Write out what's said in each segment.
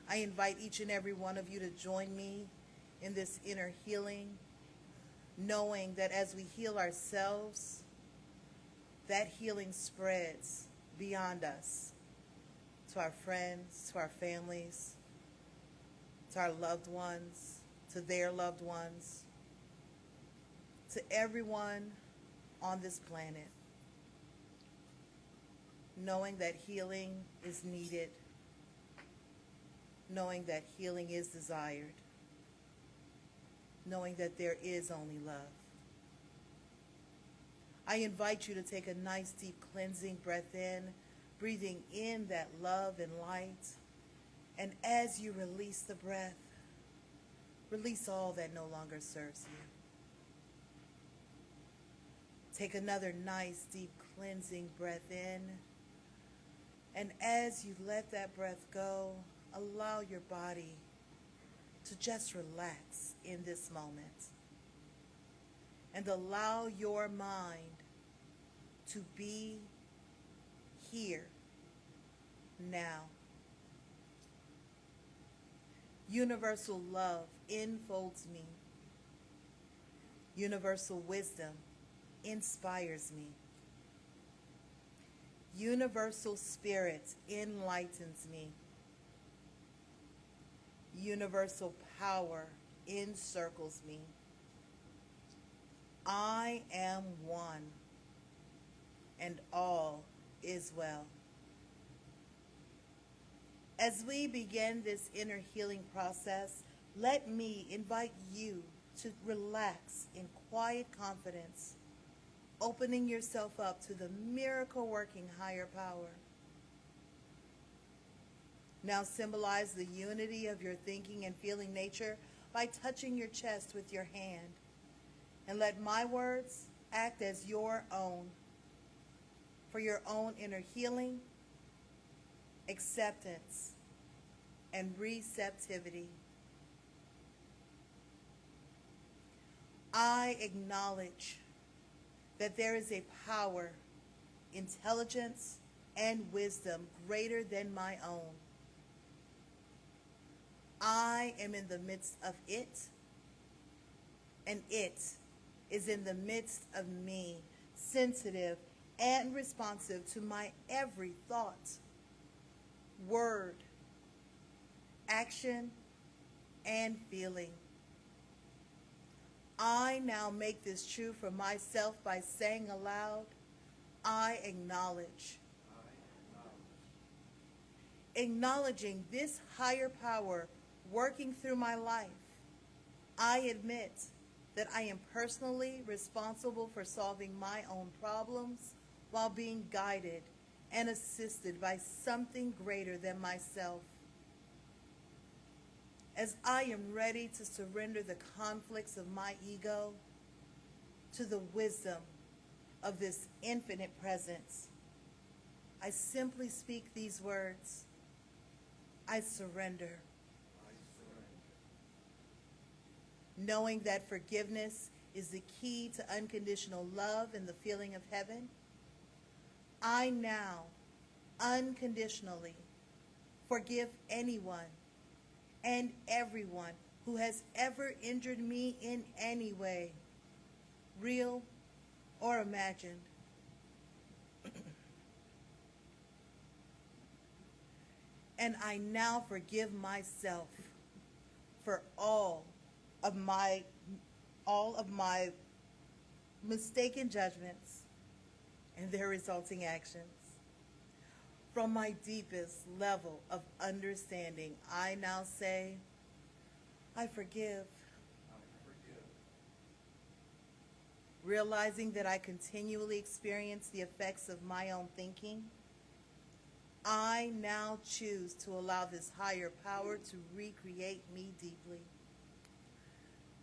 I invite each and every one of you to join me in this inner healing, knowing that as we heal ourselves, that healing spreads beyond us to our friends, to our families, to our loved ones, to their loved ones, to everyone on this planet, knowing that healing is needed, knowing that healing is desired, knowing that there is only love. I invite you to take a nice deep cleansing breath in, breathing in that love and light. And as you release the breath, release all that no longer serves you. Take another nice deep cleansing breath in. And as you let that breath go, allow your body to just relax in this moment. And allow your mind to be here, now. Universal love enfolds me. Universal wisdom inspires me. Universal spirit enlightens me. Universal power encircles me. I am one, and all is well. As we begin this inner healing process, let me invite you to relax in quiet confidence, opening yourself up to the miracle-working higher power. Now symbolize the unity of your thinking and feeling nature by touching your chest with your hand, and let my words act as your own for your own inner healing, acceptance, and receptivity. I acknowledge that there is a power, intelligence, and wisdom greater than my own. I am in the midst of it, and it is in the midst of me, sensitive and responsive to my every thought, word, action, and feeling. I now make this true for myself by saying aloud, I acknowledge. Acknowledging this higher power working through my life, I admit that I am personally responsible for solving my own problems while being guided and assisted by something greater than myself. As I am ready to surrender the conflicts of my ego to the wisdom of this infinite presence, I simply speak these words: I surrender. Knowing that forgiveness is the key to unconditional love and the feeling of heaven, I now unconditionally forgive anyone and everyone who has ever injured me in any way, real or imagined. And I now forgive myself for all of my mistaken judgments and their resulting actions. From my deepest level of understanding, I now say, I forgive. Realizing that I continually experience the effects of my own thinking, I now choose to allow this higher power to recreate me deeply,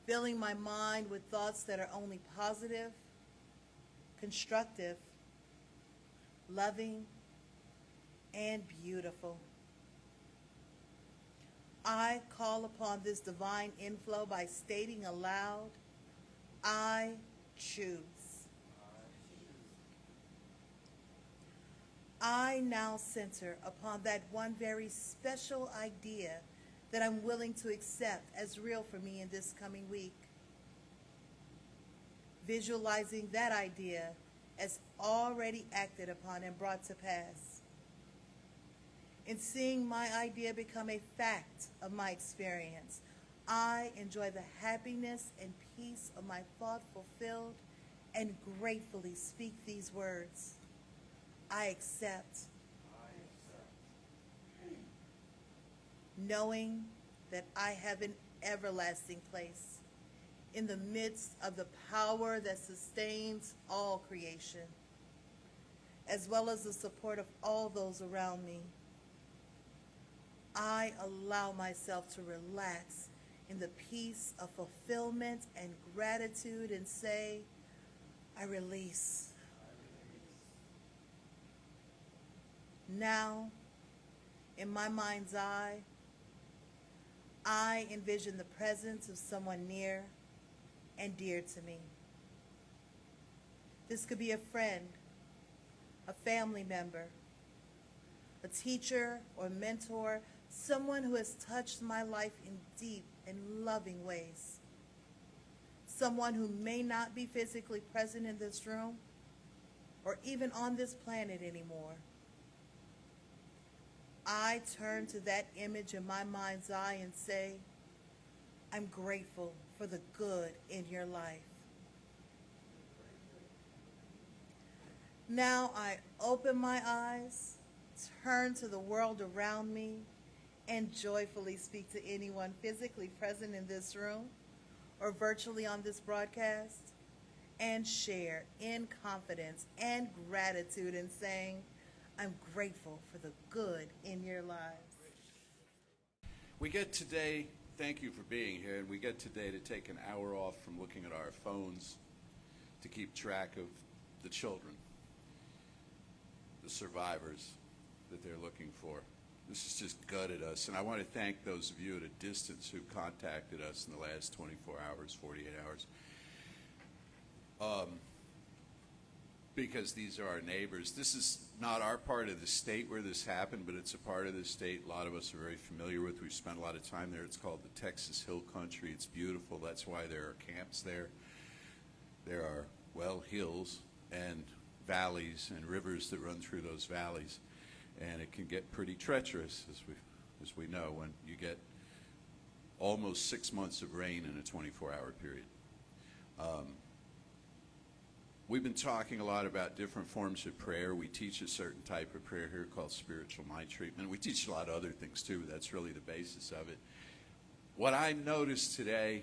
filling my mind with thoughts that are only positive, constructive, loving, and beautiful. I call upon this divine inflow by stating aloud, I choose. I now center upon that one very special idea that I'm willing to accept as real for me in this coming week. Visualizing that idea as already acted upon and brought to pass. In seeing my idea become a fact of my experience, I enjoy the happiness and peace of my thought fulfilled and gratefully speak these words. I accept. Knowing that I have an everlasting place in the midst of the power that sustains all creation, as well as the support of all those around me. I allow myself to relax in the peace of fulfillment and gratitude and say, I release. Now, in my mind's eye, I envision the presence of someone near and dear to me. This could be a friend, a family member, a teacher or mentor, someone who has touched my life in deep and loving ways. Someone who may not be physically present in this room or even on this planet anymore. I turn to that image in my mind's eye and say, I'm grateful for the good in your life. Now I open my eyes, turn to the world around me, and joyfully speak to anyone physically present in this room or virtually on this broadcast, and share in confidence and gratitude in saying, I'm grateful for the good in your lives. We get today, thank you for being here, and we get today to take an hour off from looking at our phones to keep track of the children, the survivors that they're looking for. This has just gutted us, and I want to thank those of you at a distance who contacted us in the last 24 hours, 48 hours. Because these are our neighbors. This is not our part of the state where this happened, but it's a part of the state a lot of us are very familiar with. We've spent a lot of time there. It's called the Texas Hill Country. It's beautiful. That's why there are camps there. There are, well, hills and valleys and rivers that run through those valleys. And it can get pretty treacherous, as we know, when you get almost 6 months of rain in a 24-hour period. We've been talking a lot about different forms of prayer. We teach a certain type of prayer here called spiritual mind treatment. We teach a lot of other things too, but that's really the basis of it. What I noticed today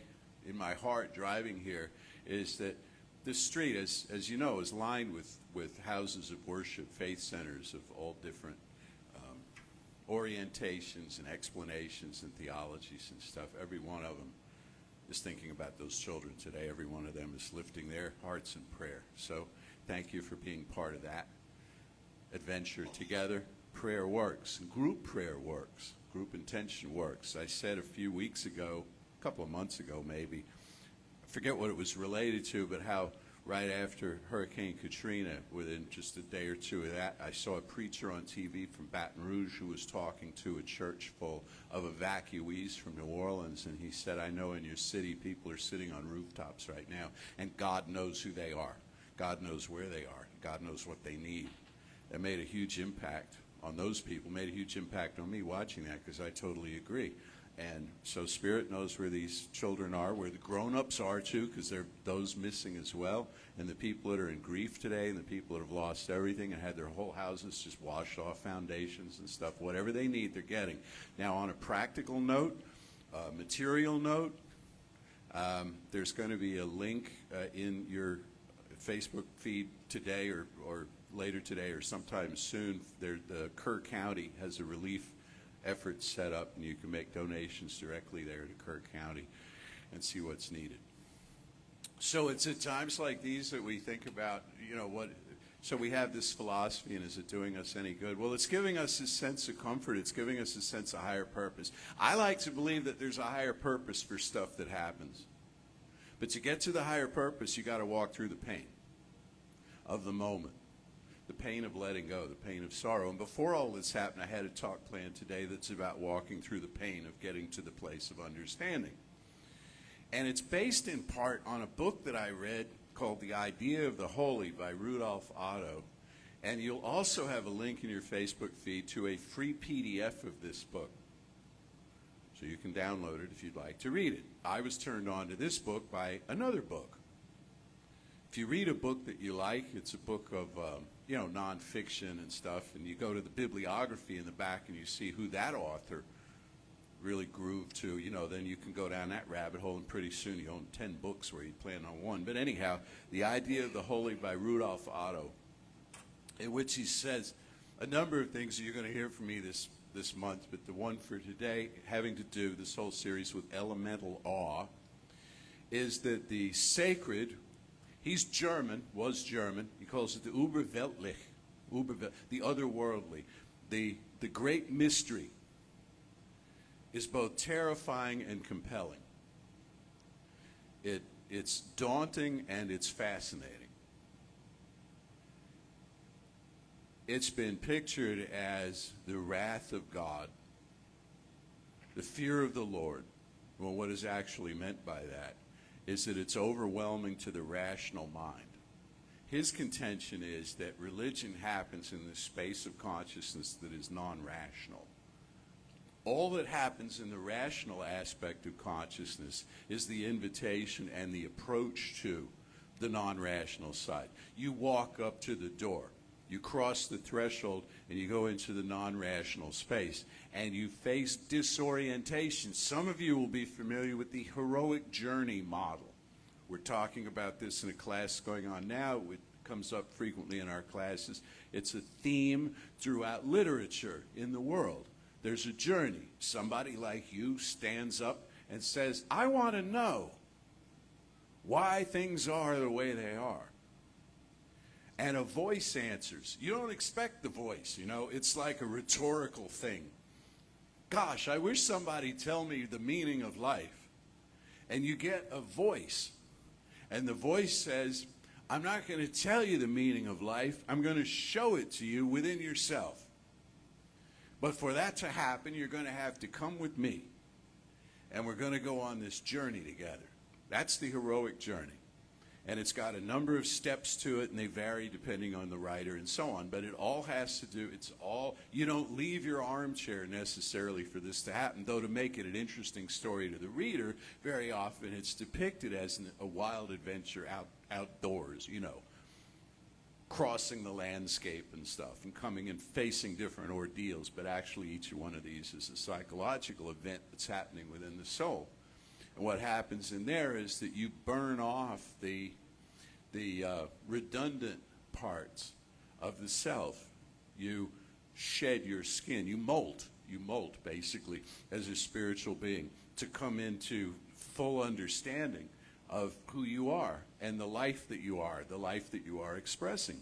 in my heart driving here is that this street, as you know, is lined with houses of worship, faith centers of all different orientations and explanations and theologies and stuff. Every one of them is thinking about those children today. Every one of them is lifting their hearts in prayer. So thank you for being part of that adventure together. Prayer works. Group prayer works. Group intention works. I said a few weeks ago, a couple of months ago maybe, I forget what it was related to, but how right after Hurricane Katrina, within just a day or two of that, I saw a preacher on TV from Baton Rouge who was talking to a church full of evacuees from New Orleans, and he said, I know in your city people are sitting on rooftops right now, and God knows who they are. God knows where they are. God knows what they need. That made a huge impact on those people, made a huge impact on me watching that, because I totally agree. And so Spirit knows where these children are, where the grown-ups are too, because there are those missing as well, and the people that are in grief today, and the people that have lost everything and had their whole houses just washed off, foundations and stuff. Whatever they need, they're getting. Now, on a practical note, material note, there's going to be a link in your Facebook feed today or later today or sometime soon. The Kerr County has a relief effort set up, and you can make donations directly there to Kerr County and see what's needed. So it's at times like these that we think about, so we have this philosophy, and is it doing us any good? Well, it's giving us a sense of comfort. It's giving us a sense of higher purpose. I like to believe that there's a higher purpose for stuff that happens. But to get to the higher purpose, you got to walk through the pain of the moment. the pain of letting go, the pain of sorrow. And before all this happened, I had a talk planned today that's about walking through the pain of getting to the place of understanding. And it's based in part on a book that I read called The Idea of the Holy by Rudolph Otto. And you'll also have a link in your Facebook feed to a free PDF of this book. So you can download it if you'd like to read it. I was turned on to this book by another book. If you read a book that you like, it's a book of nonfiction and stuff, and you go to the bibliography in the back and you see who that author really grooved to, then you can go down that rabbit hole, and pretty soon you own 10 books where you plan on one. But anyhow, The Idea of the Holy by Rudolph Otto, in which he says a number of things that you're going to hear from me this month, but the one for today, having to do this whole series with elemental awe, is that the sacred, he's German, was German, he calls it the Überweltlich, the otherworldly, the great mystery is both terrifying and compelling. It's daunting and it's fascinating. It's been pictured as the wrath of God, the fear of the Lord. Well, what is actually meant by that is that it's overwhelming to the rational mind. His contention is that religion happens in the space of consciousness that is non-rational. All that happens in the rational aspect of consciousness is the invitation and the approach to the non-rational side. You walk up to the door, you cross the threshold, and you go into the non-rational space, and you face disorientation. Some of you will be familiar with the heroic journey model. We're talking about this in a class going on now. It comes up frequently in our classes. It's a theme throughout literature in the world. There's a journey. Somebody like you stands up and says, I want to know why things are the way they are. And a voice answers. You don't expect the voice, It's like a rhetorical thing. Gosh, I wish somebody'd tell me the meaning of life. And you get a voice. And the voice says, I'm not going to tell you the meaning of life. I'm going to show it to you within yourself. But for that to happen, you're going to have to come with me. And we're going to go on this journey together. That's the heroic journey. And it's got a number of steps to it, and they vary depending on the writer and so on. But it all has to do, you don't leave your armchair necessarily for this to happen. Though to make it an interesting story to the reader, very often it's depicted as a wild adventure outdoors, crossing the landscape and stuff, and coming and facing different ordeals. But actually each one of these is a psychological event that's happening within the soul. And what happens in there is that you burn off the redundant parts of the self. You shed your skin. You molt basically as a spiritual being to come into full understanding of who you are and the life that you are expressing.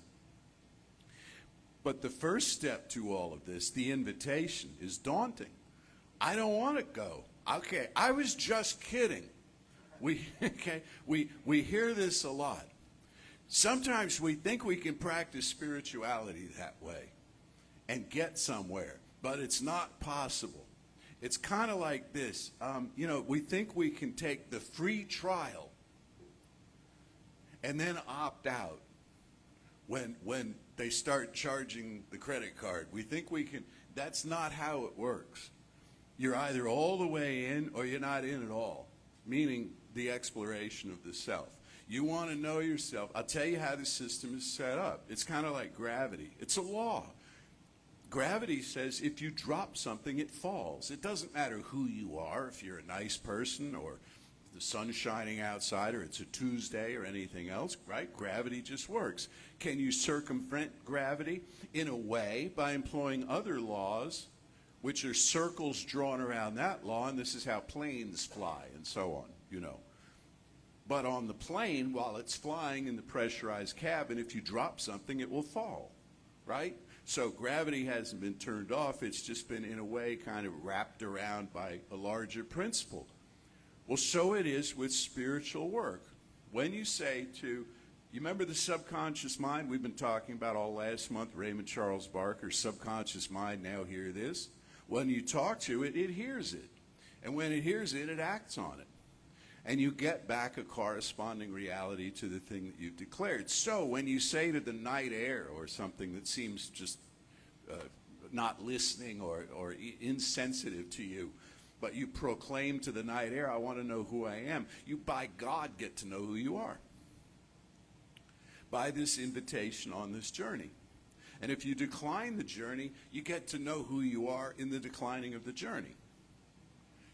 But the first step to all of this, the invitation, is daunting. I don't want to go. Okay, I was just kidding. We hear this a lot. Sometimes we think we can practice spirituality that way and get somewhere, but it's not possible. It's kind of like this. We think we can take the free trial and then opt out when they start charging the credit card. We think we can. That's not how it works. You're either all the way in or you're not in at all, meaning the exploration of the self. You want to know yourself. I'll tell you how the system is set up. It's kind of like gravity. It's a law. Gravity says if you drop something, it falls. It doesn't matter who you are, if you're a nice person or the sun's shining outside or it's a Tuesday or anything else, right? Gravity just works. Can you circumvent gravity? In a way, by employing other laws, which are circles drawn around that law, and this is how planes fly and so on, But on the plane, while it's flying in the pressurized cabin, if you drop something, it will fall, right? So gravity hasn't been turned off. It's just been, in a way, kind of wrapped around by a larger principle. Well, so it is with spiritual work. When you say to You remember the subconscious mind we've been talking about all last month, Raymond Charles Barker, subconscious mind, now hear this. When you talk to it, it hears it. And when it hears it, it acts on it. And you get back a corresponding reality to the thing that you've declared. So when you say to the night air or something that seems just not listening or insensitive to you, but you proclaim to the night air, I want to know who I am, you by God get to know who you are by this invitation on this journey. And if you decline the journey, you get to know who you are in the declining of the journey.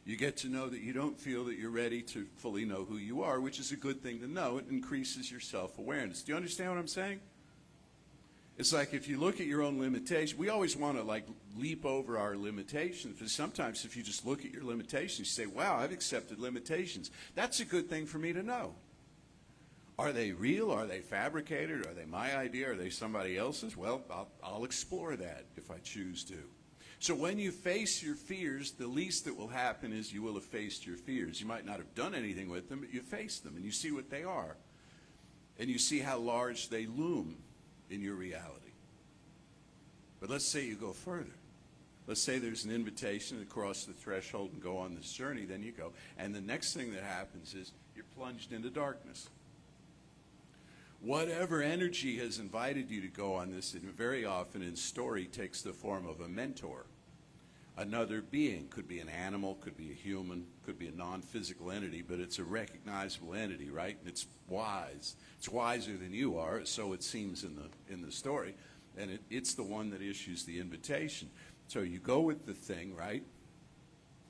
You get to know that you don't feel that you're ready to fully know who you are, which is a good thing to know. It increases your self-awareness. Do you understand what I'm saying? It's like if you look at your own limitation, we always want to leap over our limitations, because sometimes if you just look at your limitations, you say, wow, I've accepted limitations. That's a good thing for me to know. Are they real? Are they fabricated? Are they my idea? Are they somebody else's? Well, I'll explore that if I choose to. So when you face your fears, the least that will happen is you will have faced your fears. You might not have done anything with them, but you face them and you see what they are. And you see how large they loom in your reality. But let's say you go further. Let's say there's an invitation to cross the threshold and go on this journey. Then you go. And the next thing that happens is you're plunged into darkness. Whatever energy has invited you to go on this, and very often in story takes the form of a mentor. Another being, could be an animal, could be a human, could be a non-physical entity, but it's a recognizable entity, right? And it's wise. It's wiser than you are, so it seems in the story. And it's the one that issues the invitation. So you go with the thing, right?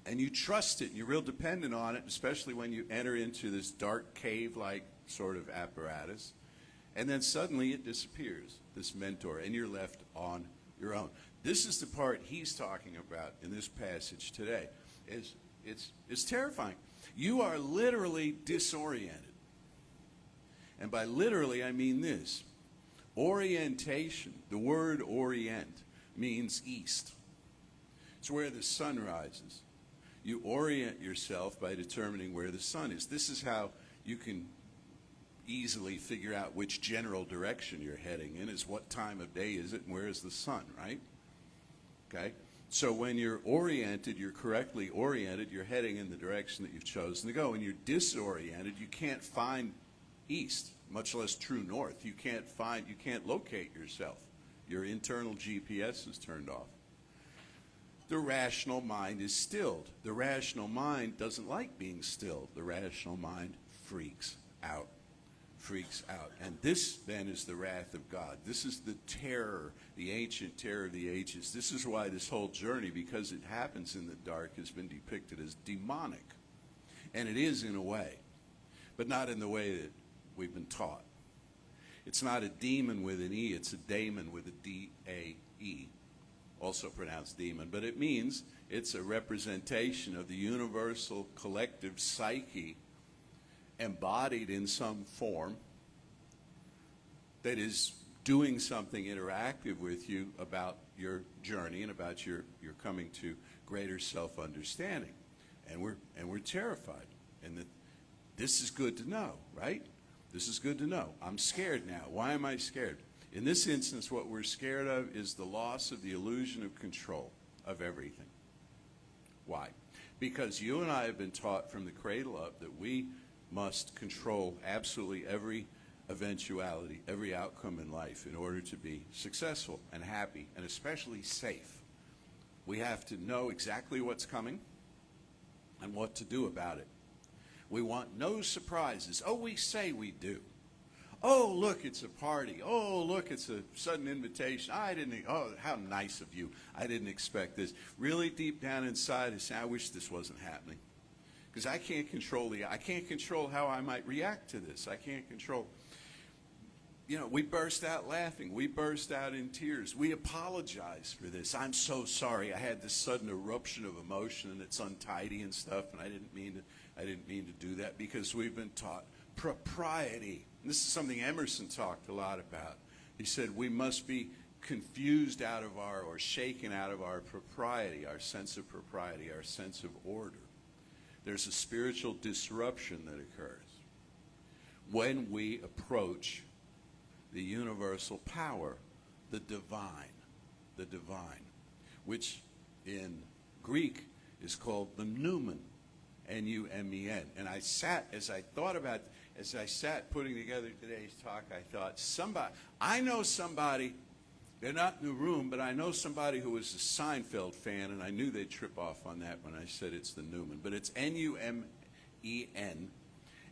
And you trust it. You're real dependent on it, especially when you enter into this dark cave-like sort of apparatus. And then suddenly it disappears, this mentor, and you're left on your own. This is the part he's talking about in this passage today. It's terrifying. You are literally disoriented. And by literally, I mean this. Orientation, the word orient, means east. It's where the sun rises. You orient yourself by determining where the sun is. This is how you can easily figure out which general direction you're heading in, is what time of day is it and where is the sun, right? Okay? So when you're oriented, you're correctly oriented, you're heading in the direction that you've chosen to go. When you're disoriented, you can't find east, much less true north. You can't locate yourself. Your internal GPS is turned off. The rational mind is stilled. The rational mind doesn't like being stilled. The rational mind freaks out. And this, then, is the wrath of God. This is the terror, the ancient terror of the ages. This is why this whole journey, because it happens in the dark, has been depicted as demonic. And it is in a way, but not in the way that we've been taught. It's not a demon with an E, it's a daemon with a D-A-E, also pronounced demon. But it means it's a representation of the universal collective psyche embodied in some form that is doing something interactive with you about your journey and about your coming to greater self-understanding. And we're terrified. And this is good to know, right? This is good to know. I'm scared now. Why am I scared? In this instance, what we're scared of is the loss of the illusion of control of everything. Why? Because you and I have been taught from the cradle up that we must control absolutely every eventuality, every outcome in life in order to be successful and happy and especially safe. We have to know exactly what's coming and what to do about it. We want no surprises. Oh, we say we do. Oh, look, it's a party. Oh, look, it's a sudden invitation. Oh, how nice of you. I didn't expect this. Really deep down inside, I say, I wish this wasn't happening. Because I can't control how I might react to this. I can't control. We burst out laughing. We burst out in tears. We apologize for this. I'm so sorry. I had this sudden eruption of emotion, and it's untidy and stuff, and I didn't mean to do that, because we've been taught propriety. And this is something Emerson talked a lot about. He said we must be confused out of or shaken out of our propriety, our sense of propriety, our sense of order. There's a spiritual disruption that occurs when we approach the universal power, the divine, which in Greek is called the Numen, N-U-M-E-N. And I sat putting together today's talk, I thought, I know somebody, they're not in the room, but I know somebody who was a Seinfeld fan, and I knew they'd trip off on that when I said it's the Numen. But it's N-U-M-E-N.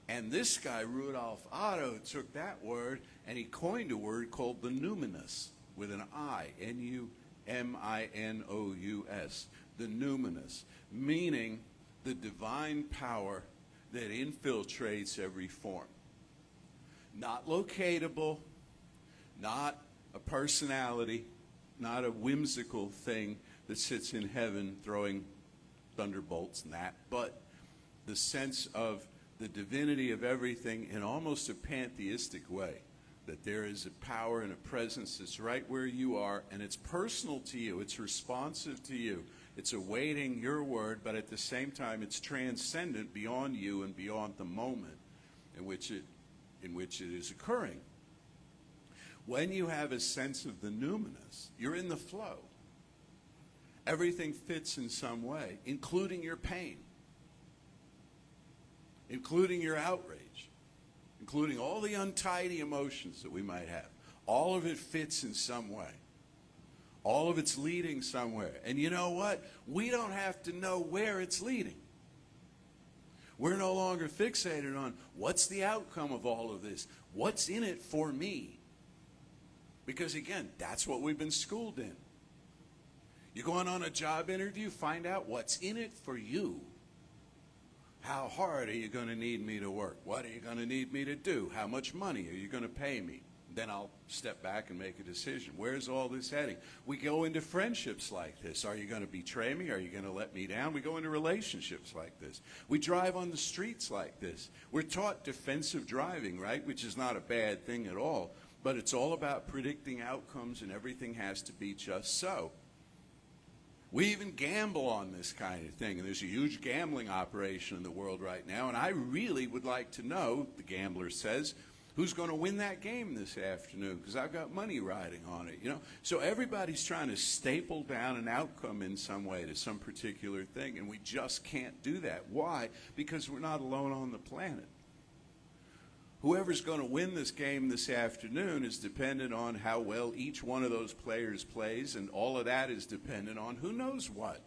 And this guy, Rudolph Otto, took that word and he coined a word called the numinous, with an I, N-U-M-I-N-O-U-S, the numinous, meaning the divine power that infiltrates every form. Not locatable, not a personality, not a whimsical thing that sits in heaven throwing thunderbolts and that, but the sense of the divinity of everything in almost a pantheistic way, that there is a power and a presence that's right where you are, and it's personal to you, it's responsive to you, it's awaiting your word, but at the same time it's transcendent beyond you and beyond the moment in which it is occurring. When you have a sense of the numinous, you're in the flow. Everything fits in some way, including your pain, including your outrage, including all the untidy emotions that we might have. All of it fits in some way. All of it's leading somewhere. And you know what? We don't have to know where it's leading. We're no longer fixated on what's the outcome of all of this? What's in it for me? Because again, that's what we've been schooled in. You're going on a job interview, find out what's in it for you. How hard are you going to need me to work? What are you going to need me to do? How much money are you going to pay me? Then I'll step back and make a decision. Where's all this heading? We go into friendships like this. Are you going to betray me? Are you going to let me down? We go into relationships like this. We drive on the streets like this. We're taught defensive driving, right? Which is not a bad thing at all. But it's all about predicting outcomes, and everything has to be just so. We even gamble on this kind of thing, and there's a huge gambling operation in the world right now, and I really would like to know, the gambler says, who's going to win that game this afternoon, because I've got money riding on it, you know. So everybody's trying to staple down an outcome in some way to some particular thing, and we just can't do that. Why? Because we're not alone on the planet. Whoever's going to win this game this afternoon is dependent on how well each one of those players plays, and all of that is dependent on who knows what,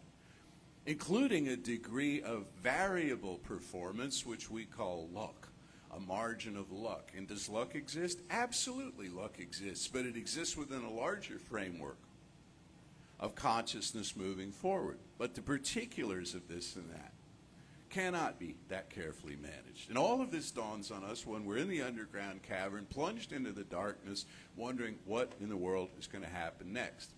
including a degree of variable performance, which we call luck, a margin of luck. And does luck exist? Absolutely, luck exists, but it exists within a larger framework of consciousness moving forward. But the particulars of this and that cannot be that carefully managed. And all of this dawns on us when we're in the underground cavern, plunged into the darkness, wondering what in the world is going to happen next.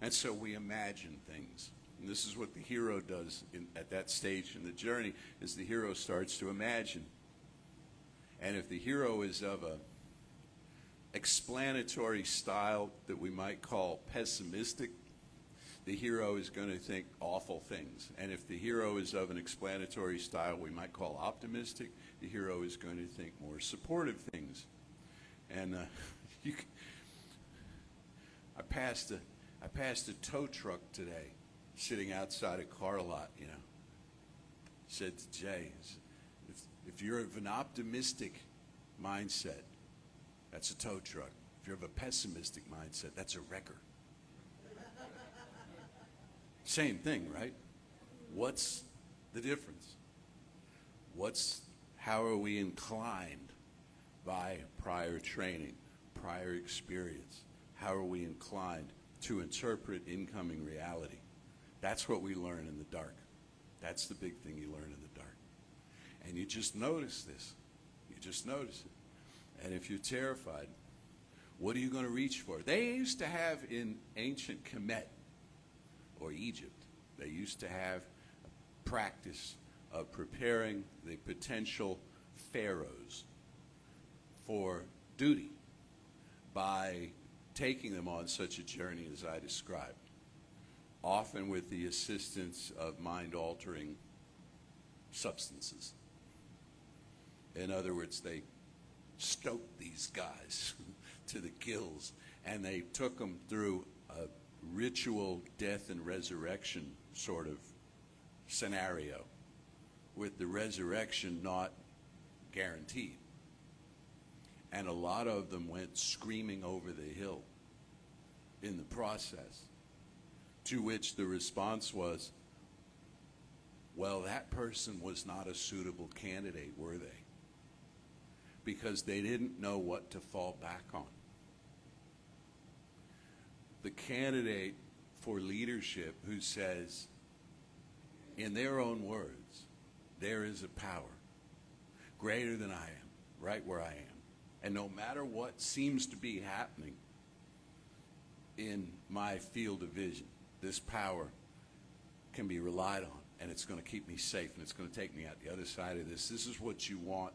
And so we imagine things. And this is what the hero does at that stage in the journey, is the hero starts to imagine. And if the hero is of a explanatory style that we might call pessimistic, the hero is going to think awful things. And if the hero is of an explanatory style we might call optimistic, the hero is going to think more supportive things. And I passed a tow truck today, sitting outside a car lot, you know. Said to Jay, if you're of an optimistic mindset, that's a tow truck. If you're of a pessimistic mindset, that's a wrecker. Same thing, right? What's the difference? How are we inclined by prior training, prior experience? How are we inclined to interpret incoming reality? That's what we learn in the dark. That's the big thing you learn in the dark. And you just notice this. You just notice it. And if you're terrified, what are you going to reach for? They used to have in ancient Kemet, or Egypt, they used to have a practice of preparing the potential pharaohs for duty by taking them on such a journey as I described, often with the assistance of mind-altering substances. In other words, they stoked these guys. to the gills, and they took them through a ritual death and resurrection sort of scenario, with the resurrection not guaranteed. And a lot of them went screaming over the hill in the process, to which the response was, well, that person was not a suitable candidate, were they? Because they didn't know what to fall back on. The candidate for leadership who says, in their own words, there is a power greater than I am, right where I am. And no matter what seems to be happening in my field of vision, this power can be relied on, and it's going to keep me safe, and it's going to take me out the other side of this. This is what you want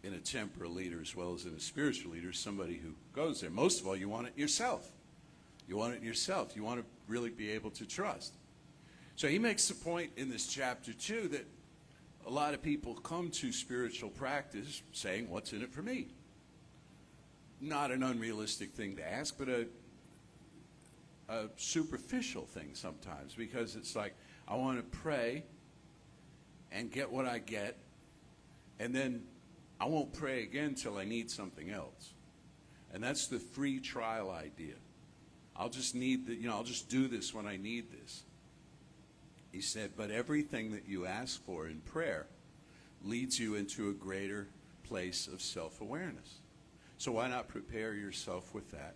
in a temporal leader as well as in a spiritual leader, somebody who goes there. Most of all, you want it yourself. You want it yourself. You want to really be able to trust. So he makes the point in this chapter 2 that a lot of people come to spiritual practice saying, what's in it for me? Not an unrealistic thing to ask, but a superficial thing sometimes, because it's like, I want to pray and get what I get, and then I won't pray again till I need something else. And that's the free trial idea. I'll just need I'll just do this when I need this. He said, but everything that you ask for in prayer leads you into a greater place of self-awareness. So why not prepare yourself with that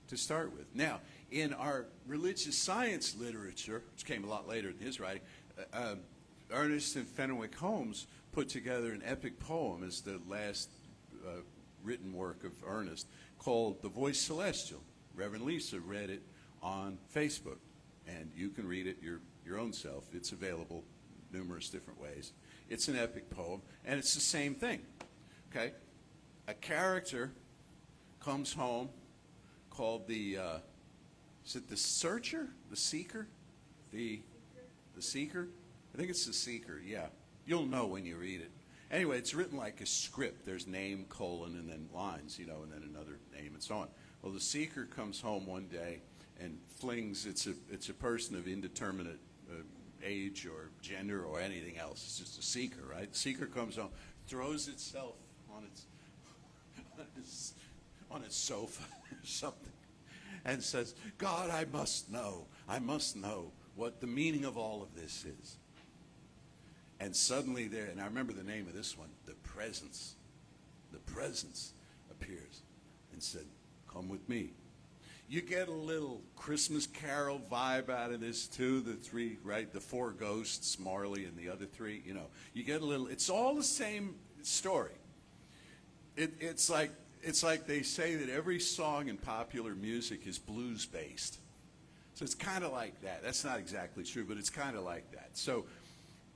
to start with? Now, in our religious science literature, which came a lot later in his writing, Ernest and Fenwick Holmes put together an epic poem as the last written work of Ernest called The Voice Celestial. Reverend Lisa read it on Facebook, and you can read it your own self. It's available numerous different ways. It's an epic poem, and it's the same thing. Okay? A character comes home called the is it the searcher? The seeker? The seeker? I think it's the seeker, yeah. You'll know when you read it. Anyway, it's written like a script. There's name, colon, and then lines, and then another name and so on. Well, the seeker comes home one day and flings, it's a person of indeterminate age or gender or anything else. It's just a seeker, right? The seeker comes home, throws itself on its sofa or something, and says, God, I must know what the meaning of all of this is. And suddenly there, and I remember the name of this one, the presence appears and said, come with me. You get a little Christmas Carol vibe out of this too, the three, right? The four ghosts, Marley and the other three, you get a little, it's all the same story. It's like they say that every song in popular music is blues based. So it's kind of like that. That's not exactly true, but it's kind of like that. So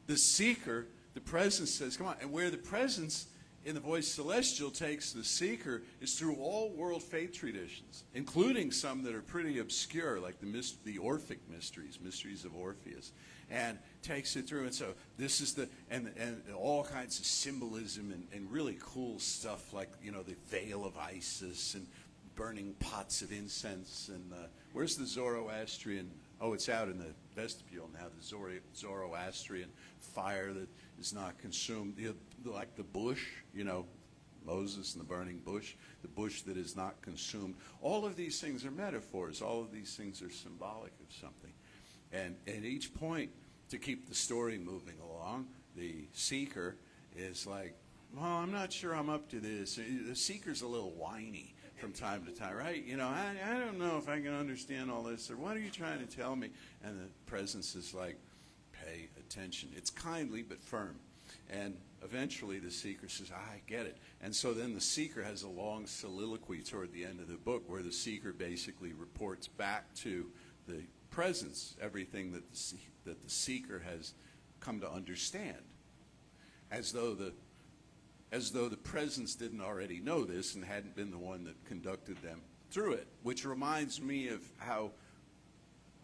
the seeker, the presence says, come on. And where the presence in the Voice Celestial takes the seeker is through all world faith traditions, including some that are pretty obscure, like the Orphic mysteries of Orpheus, and takes it through. And so this is and all kinds of symbolism and really cool stuff like, the veil of Isis and burning pots of incense. And where's the Zoroastrian? Oh, it's out in the vestibule now, the Zoroastrian fire that is not consumed. Like the bush, Moses and the burning bush, the bush that is not consumed. All of these things are metaphors. All of these things are symbolic of something. And at each point, to keep the story moving along, the seeker is like, well, I'm not sure I'm up to this. The seeker's a little whiny from time to time, right? I don't know if I can understand all this, or what are you trying to tell me? And the presence is like, pay attention. It's kindly but firm. And eventually the seeker says, I get it. And so then the seeker has a long soliloquy toward the end of the book where the seeker basically reports back to the presence everything that the seeker has come to understand, as though the presence didn't already know this and hadn't been the one that conducted them through it, which reminds me of how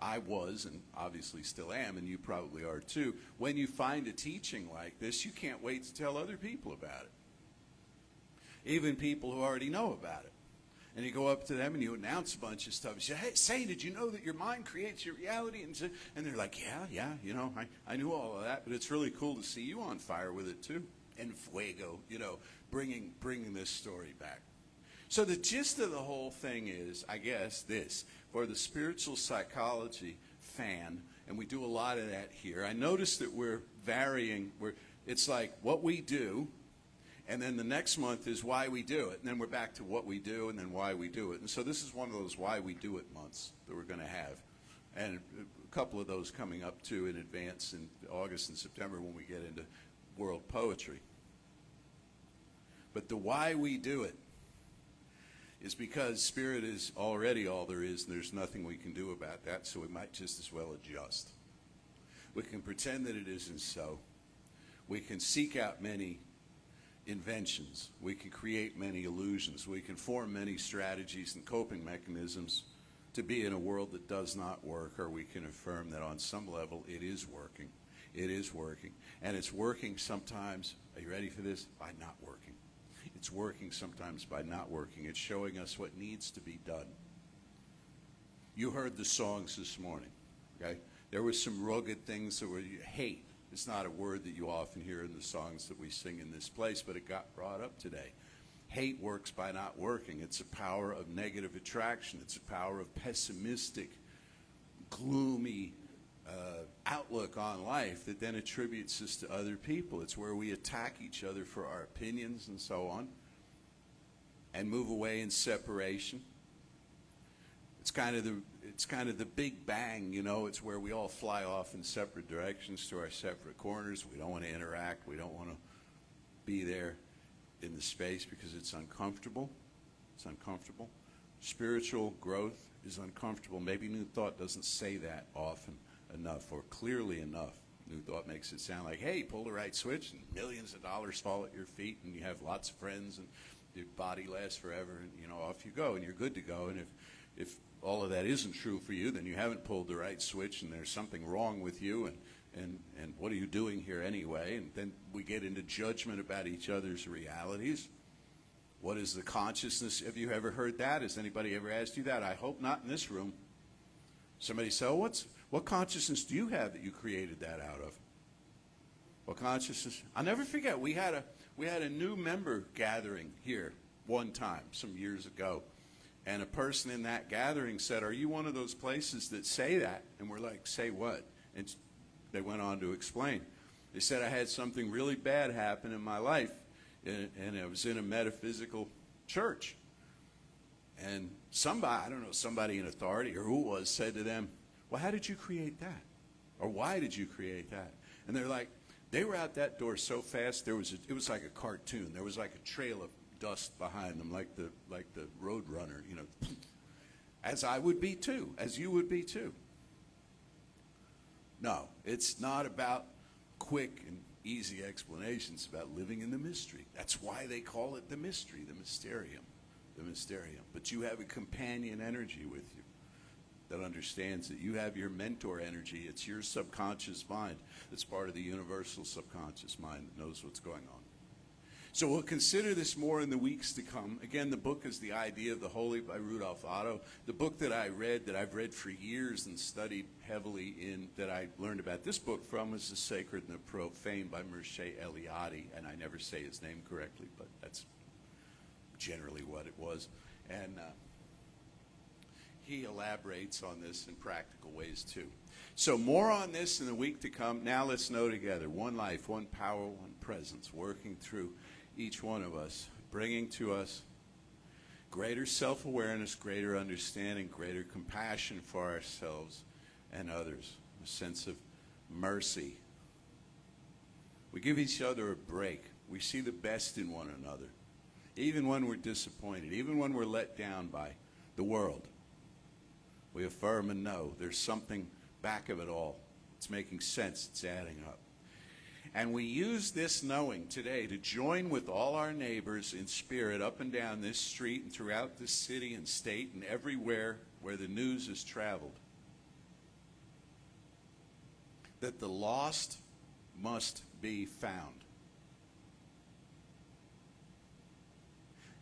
I was, and obviously still am, and you probably are too. When you find a teaching like this, you can't wait to tell other people about it, even people who already know about it. And you go up to them and you announce a bunch of stuff. You say, hey, say, did you know that your mind creates your reality? And they're like, yeah, I knew all of that, but it's really cool to see you on fire with it too. And fuego, bringing this story back. So the gist of the whole thing is, I guess, this. For the spiritual psychology fan, and we do a lot of that here, I notice that we're varying. It's like what we do, and then the next month is why we do it. And then we're back to what we do and then why we do it. And so this is one of those why we do it months that we're going to have. And a couple of those coming up, too, in advance in August and September when we get into world poetry. But the why we do it is because spirit is already all there is, and there's nothing we can do about that, so we might just as well adjust. We can pretend that it isn't so. We can seek out many inventions. We can create many illusions. We can form many strategies and coping mechanisms to be in a world that does not work, or we can affirm that on some level it is working. It is working. And it's working sometimes, are you ready for this? By not working. It's working sometimes by not working. It's showing us what needs to be done. You heard the songs this morning, okay? There were some rugged things that were hate. It's not a word that you often hear in the songs that we sing in this place, but it got brought up today. Hate works by not working. It's a power of negative attraction. It's a power of pessimistic, gloomy outlook on life that then attributes us to other people. It's where we attack each other for our opinions and so on and move away in separation. It's kind of the big bang, It's where we all fly off in separate directions to our separate corners. We don't want to interact. We don't want to be there in the space because it's uncomfortable. It's uncomfortable. Spiritual growth is uncomfortable. Maybe New Thought doesn't say that often enough or clearly enough. New Thought makes it sound like, hey, pull the right switch and millions of dollars fall at your feet and you have lots of friends and your body lasts forever and, off you go and you're good to go. And if all of that isn't true for you, then you haven't pulled the right switch and there's something wrong with you and what are you doing here anyway? And then we get into judgment about each other's realities. What is the consciousness? Have you ever heard that? Has anybody ever asked you that? I hope not in this room. Somebody said, what consciousness do you have that you created that out of? What consciousness? I'll never forget, we had a new member gathering here one time, some years ago. And a person in that gathering said, are you one of those places that say that? And we're like, say what? And they went on to explain. They said, I had something really bad happen in my life, and I was in a metaphysical church. And somebody in authority or who it was said to them, well, how did you create that? Or why did you create that? And they're like, they were out that door so fast, it was like a cartoon. There was like a trail of dust behind them, like the road runner, as I would be too, as you would be too. No, it's not about quick and easy explanations. It's about living in the mystery. That's why they call it the mystery, the mysterium. But you have a companion energy with you that understands that you have your mentor energy. It's your subconscious mind that's part of the universal subconscious mind that knows what's going on. So we'll consider this more in the weeks to come. Again, the book is The Idea of the Holy by Rudolph Otto. The book that I've read for years and studied heavily in, that I learned about this book from, is The Sacred and the Profane by Mircea Eliade. And I never say his name correctly, but that's generally what it was. And he elaborates on this in practical ways too. So more on this in the week to come. Now let's know together. One life, one power, one presence, working through each one of us, bringing to us greater self-awareness, greater understanding, greater compassion for ourselves and others, a sense of mercy. We give each other a break. We see the best in one another, even when we're disappointed, even when we're let down by the world. We affirm and know there's something back of it all. It's making sense. It's adding up. And we use this knowing today to join with all our neighbors in spirit up and down this street and throughout this city and state and everywhere where the news has traveled, that the lost must be found.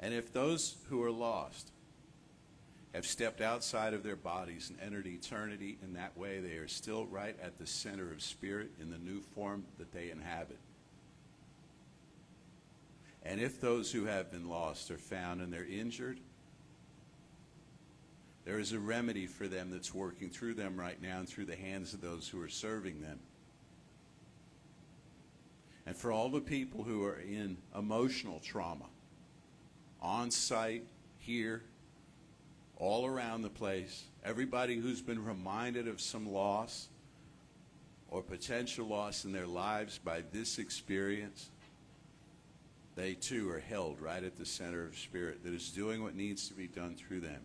And if those who are lost have stepped outside of their bodies and entered eternity in that way, they are still right at the center of spirit in the new form that they inhabit. And if those who have been lost are found and they're injured, there is a remedy for them that's working through them right now and through the hands of those who are serving them. And for all the people who are in emotional trauma, on site, here, all around the place, everybody who's been reminded of some loss or potential loss in their lives by this experience, they too are held right at the center of spirit that is doing what needs to be done through them.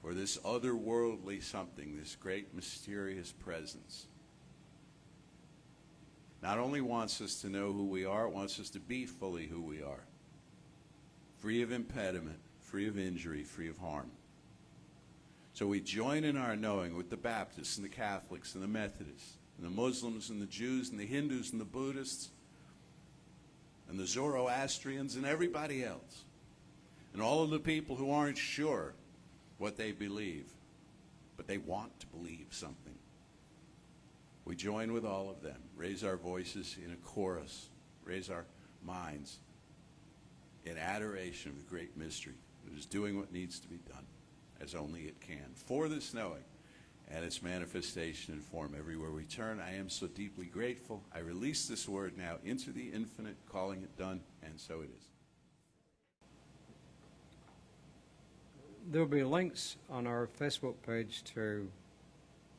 For this otherworldly something, this great mysterious presence, not only wants us to know who we are, it wants us to be fully who we are. Free of impediment, free of injury, free of harm. So we join in our knowing with the Baptists and the Catholics and the Methodists and the Muslims and the Jews and the Hindus and the Buddhists and the Zoroastrians and everybody else. And all of the people who aren't sure what they believe, but they want to believe something. We join with all of them, raise our voices in a chorus, raise our minds in adoration of the great mystery that is doing what needs to be done, as only it can. For this knowing and its manifestation in form everywhere we turn, I am so deeply grateful. I release this word now into the infinite, calling it done, and so it is. There will be links on our Facebook page to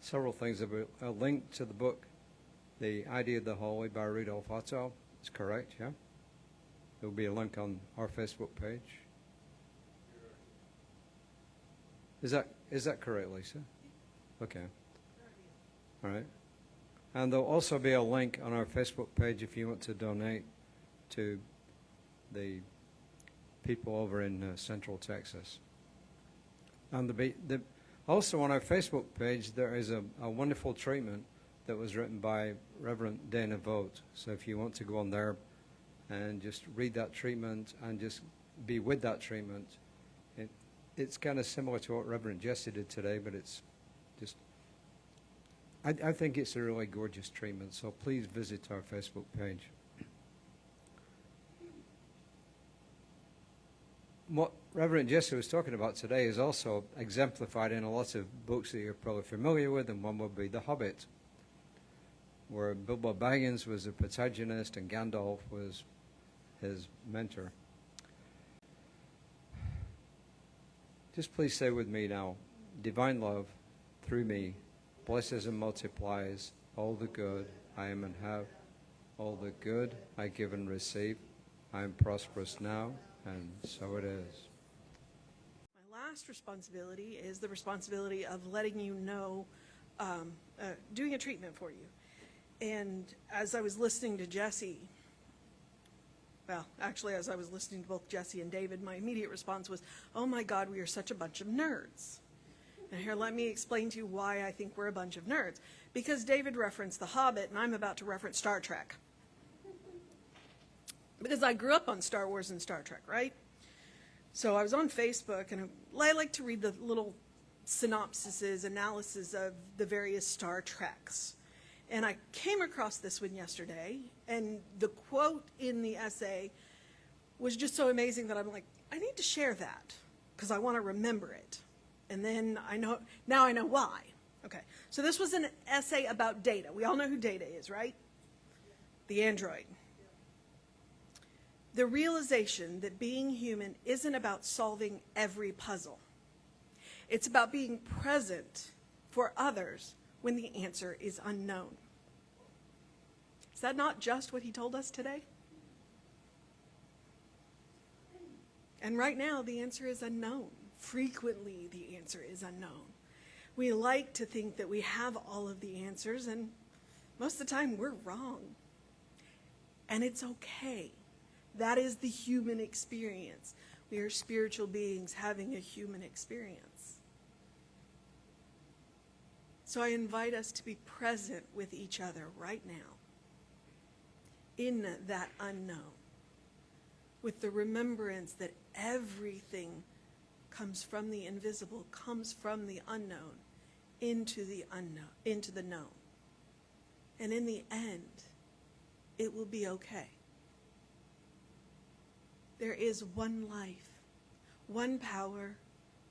several things. There will be a link to the book, The Idea of the Holy by Rudolph Otto. Is correct, yeah? There will be a link on our Facebook page. Is that correct, Lisa? Okay. All right. And there'll also be a link on our Facebook page if you want to donate to the people over in Central Texas. And also on our Facebook page, there is a wonderful treatment that was written by Reverend Dana Vogt. So if you want to go on there and just read that treatment and just be with that treatment, it's kind of similar to what Reverend Jesse did today, but it's just, I think it's a really gorgeous treatment. So please visit our Facebook page. What Reverend Jesse was talking about today is also exemplified in a lot of books that you're probably familiar with, and one would be The Hobbit, where Bilbo Baggins was the protagonist and Gandalf was his mentor. Just please say with me now, divine love through me blesses and multiplies all the good I am and have, all the good I give and receive. I am prosperous now, and so it is. My last responsibility is the responsibility of letting you know, doing a treatment for you. And as I was listening to Jesse, well, actually, as I was listening to both Jesse and David, my immediate response was, oh my God, we are such a bunch of nerds. And here, let me explain to you why I think we're a bunch of nerds. Because David referenced The Hobbit, and I'm about to reference Star Trek. Because I grew up on Star Wars and Star Trek, right? So I was on Facebook, and I like to read the little synopsises, analysis of the various Star Treks. And I came across this one yesterday, and the quote in the essay was just so amazing that I'm like, I need to share that, because I want to remember it. And then now I know why. Okay, so this was an essay about Data. We all know who Data is, right? The android. The realization that being human isn't about solving every puzzle. It's about being present for others when the answer is unknown. Is that not just what he told us today? And right now, the answer is unknown. Frequently, the answer is unknown. We like to think that we have all of the answers, and most of the time, we're wrong. And it's okay. That is the human experience. We are spiritual beings having a human experience. So I invite us to be present with each other right now in that unknown, with the remembrance that everything comes from the invisible, comes from the unknown into the known. And in the end, it will be okay. There is one life, one power,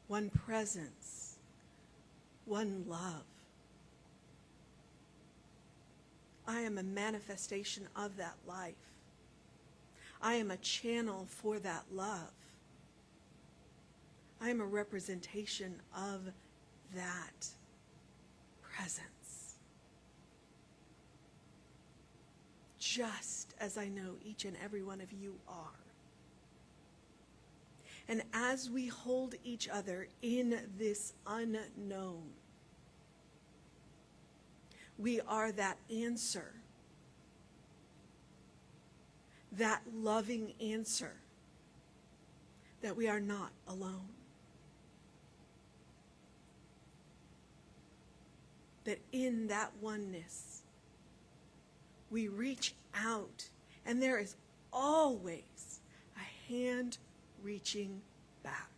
one presence, one love. I am a manifestation of that life. I am a channel for that love. I am a representation of that presence. Just as I know each and every one of you are. And as we hold each other in this unknown, we are that answer, that loving answer, that we are not alone. That in that oneness, we reach out, and there is always a hand reaching back.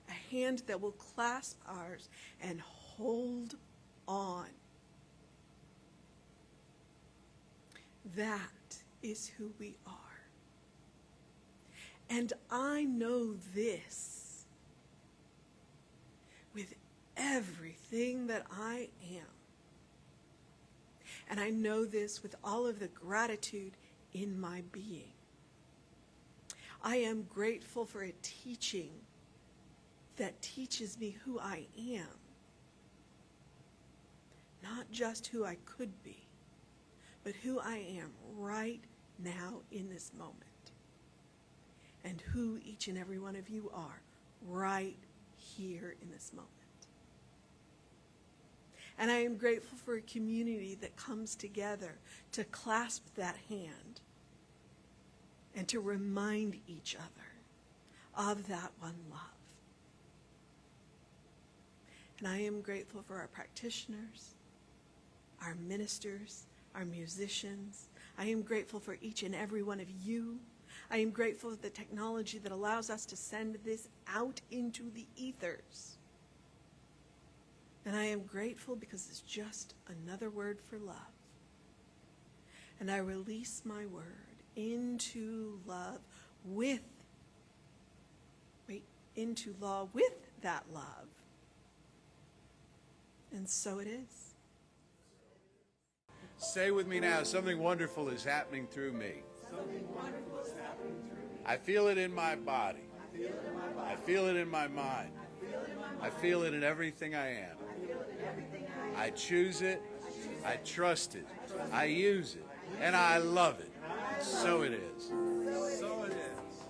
A hand that will clasp ours and hold on. That is who we are. And I know this with everything that I am. And I know this with all of the gratitude in my being. I am grateful for a teaching that teaches me who I am. Not just who I could be, but who I am right now in this moment. And who each and every one of you are right here in this moment. And I am grateful for a community that comes together to clasp that hand and to remind each other of that one love. And I am grateful for our practitioners, our ministers, our musicians. I am grateful for each and every one of you. I am grateful for the technology that allows us to send this out into the ethers. And I am grateful because it's just another word for love. And I release my word into love into law with that love. And so it is. Say with me now, something wonderful is happening through me. I feel it in my body. I feel it in my mind. I feel it in everything I am. I choose it. I trust it. I use it. And I love it. So it is. So it is.